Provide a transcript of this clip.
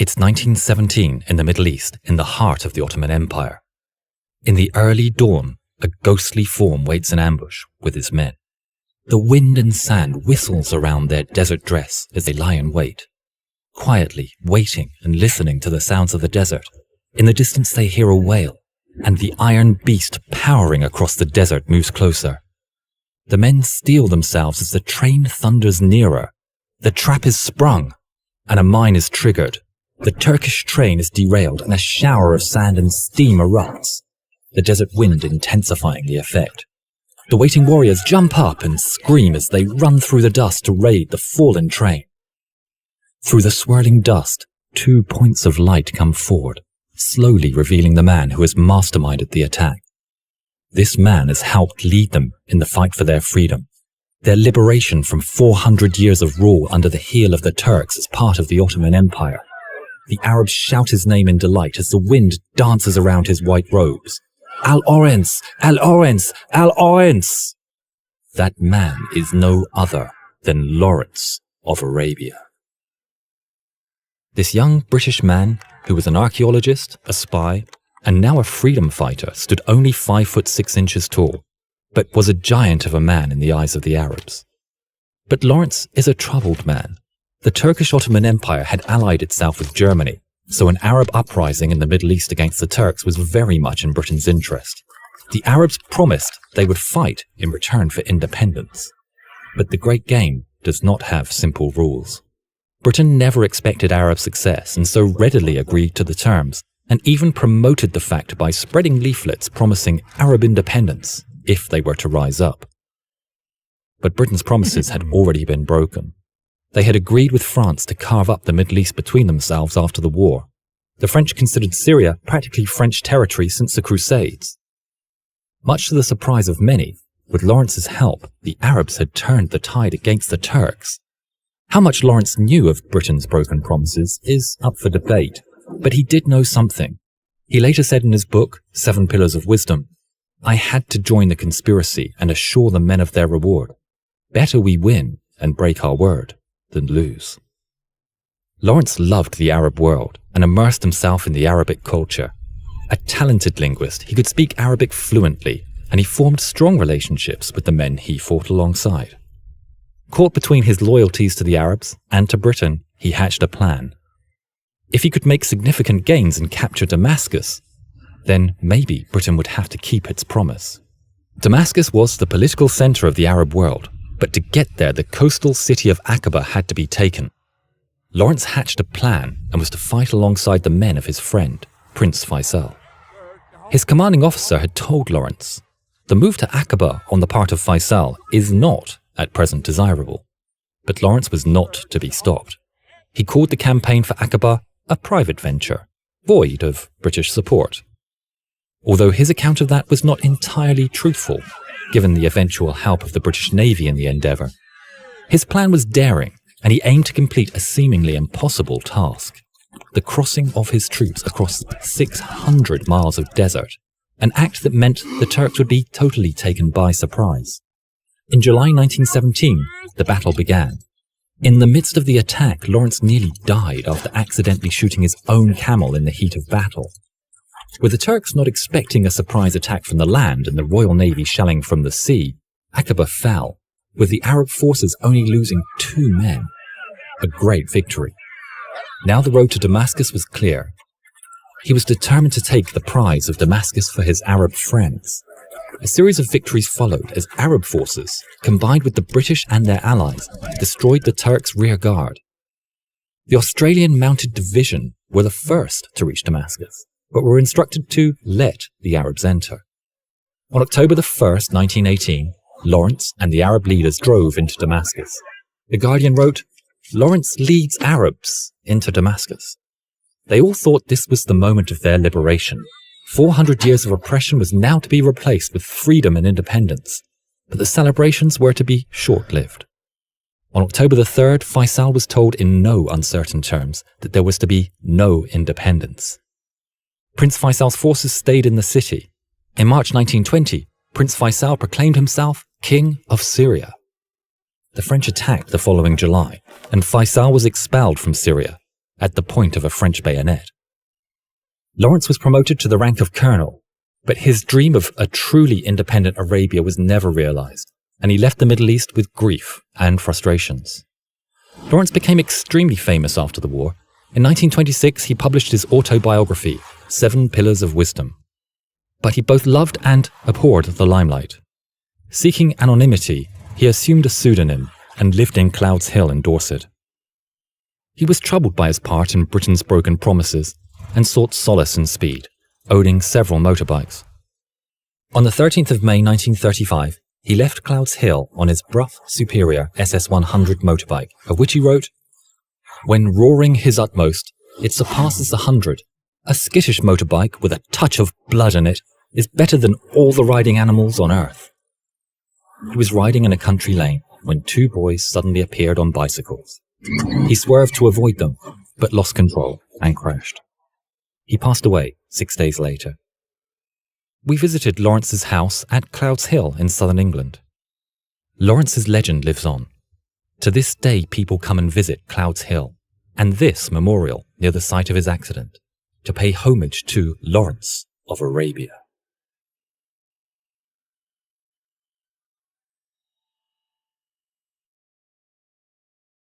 It's 1917 in the Middle East, in the heart of the Ottoman Empire. In the early dawn, a ghostly form waits in ambush with his men. The wind and sand whistles around their desert dress as they lie in wait. Quietly waiting and listening to the sounds of the desert, in the distance they hear a wail, and the iron beast powering across the desert moves closer. The men steel themselves as the train thunders nearer. The trap is sprung, and a mine is triggered. The Turkish train is derailed, and a shower of sand and steam erupts, the desert wind intensifying the effect. The waiting warriors jump up and scream as they run through the dust to raid the fallen train. Through the swirling dust, 2 points of light come forward, slowly revealing the man who has masterminded the attack. This man has helped lead them in the fight for their freedom, their liberation from 400 years of rule under the heel of the Turks as part of the Ottoman Empire. The Arabs shout his name in delight as the wind dances around his white robes. Al-Orens! Al-Orens! Al-Orens! That man is no other than Lawrence of Arabia. This young British man, who was an archaeologist, a spy, and now a freedom fighter, stood only 5'6" tall, but was a giant of a man in the eyes of the Arabs. But Lawrence is a troubled man. The Turkish Ottoman Empire had allied itself with Germany, so an Arab uprising in the Middle East against the Turks was very much in Britain's interest. The Arabs promised they would fight in return for independence. But the Great Game does not have simple rules. Britain never expected Arab success and so readily agreed to the terms, and even promoted the fact by spreading leaflets promising Arab independence if they were to rise up. But Britain's promises had already been broken. They had agreed with France to carve up the Middle East between themselves after the war. The French considered Syria practically French territory since the Crusades. Much to the surprise of many, with Lawrence's help, the Arabs had turned the tide against the Turks. How much Lawrence knew of Britain's broken promises is up for debate, but he did know something. He later said in his book, 7 Pillars of Wisdom, "I had to join the conspiracy and assure the men of their reward. Better we win and break our word than lose." Lawrence loved the Arab world and immersed himself in the Arabic culture. A talented linguist, he could speak Arabic fluently, and he formed strong relationships with the men he fought alongside. Caught between his loyalties to the Arabs and to Britain, he hatched a plan. If he could make significant gains and capture Damascus, then maybe Britain would have to keep its promise. Damascus was the political center of the Arab world, but to get there, the coastal city of Aqaba had to be taken. Lawrence hatched a plan and was to fight alongside the men of his friend, Prince Faisal. His commanding officer had told Lawrence, the move to Aqaba on the part of Faisal is not at present desirable. But Lawrence was not to be stopped. He called the campaign for Aqaba a private venture, void of British support. Although his account of that was not entirely truthful, given the eventual help of the British Navy in the endeavour. His plan was daring, and he aimed to complete a seemingly impossible task: the crossing of his troops across 600 miles of desert, an act that meant the Turks would be totally taken by surprise. In July 1917, the battle began. In the midst of the attack, Lawrence nearly died after accidentally shooting his own camel in the heat of battle. With the Turks not expecting a surprise attack from the land and the Royal Navy shelling from the sea, Aqaba fell, with the Arab forces only losing 2 men. A great victory. Now the road to Damascus was clear. He was determined to take the prize of Damascus for his Arab friends. A series of victories followed as Arab forces, combined with the British and their allies, destroyed the Turks' rear guard. The Australian Mounted Division were the first to reach Damascus, but were instructed to let the Arabs enter. On October 1st, 1918, Lawrence and the Arab leaders drove into Damascus. The Guardian wrote, "Lawrence leads Arabs into Damascus." They all thought this was the moment of their liberation. 400 years of oppression was now to be replaced with freedom and independence, but the celebrations were to be short-lived. On October 3rd, Faisal was told in no uncertain terms that there was to be no independence. Prince Faisal's forces stayed in the city. In March 1920, Prince Faisal proclaimed himself King of Syria. The French attacked the following July, and Faisal was expelled from Syria, at the point of a French bayonet. Lawrence was promoted to the rank of colonel, but his dream of a truly independent Arabia was never realized, and he left the Middle East with grief and frustrations. Lawrence became extremely famous after the war. In 1926, he published his autobiography, 7 Pillars of Wisdom. But he both loved and abhorred the limelight. Seeking anonymity, he assumed a pseudonym and lived in Clouds Hill in Dorset. He was troubled by his part in Britain's broken promises and sought solace in speed, owning several motorbikes. On the 13th of May 1935, he left Clouds Hill on his Brough Superior SS100 motorbike, of which he wrote, "When roaring his utmost, it surpasses the 100. A skittish motorbike with a touch of blood in it is better than all the riding animals on earth." He was riding in a country lane when 2 boys suddenly appeared on bicycles. He swerved to avoid them, but lost control and crashed. He passed away 6 days later. We visited Lawrence's house at Clouds Hill in southern England. Lawrence's legend lives on. To this day, people come and visit Clouds Hill and this memorial near the site of his accident to pay homage to Lawrence of Arabia.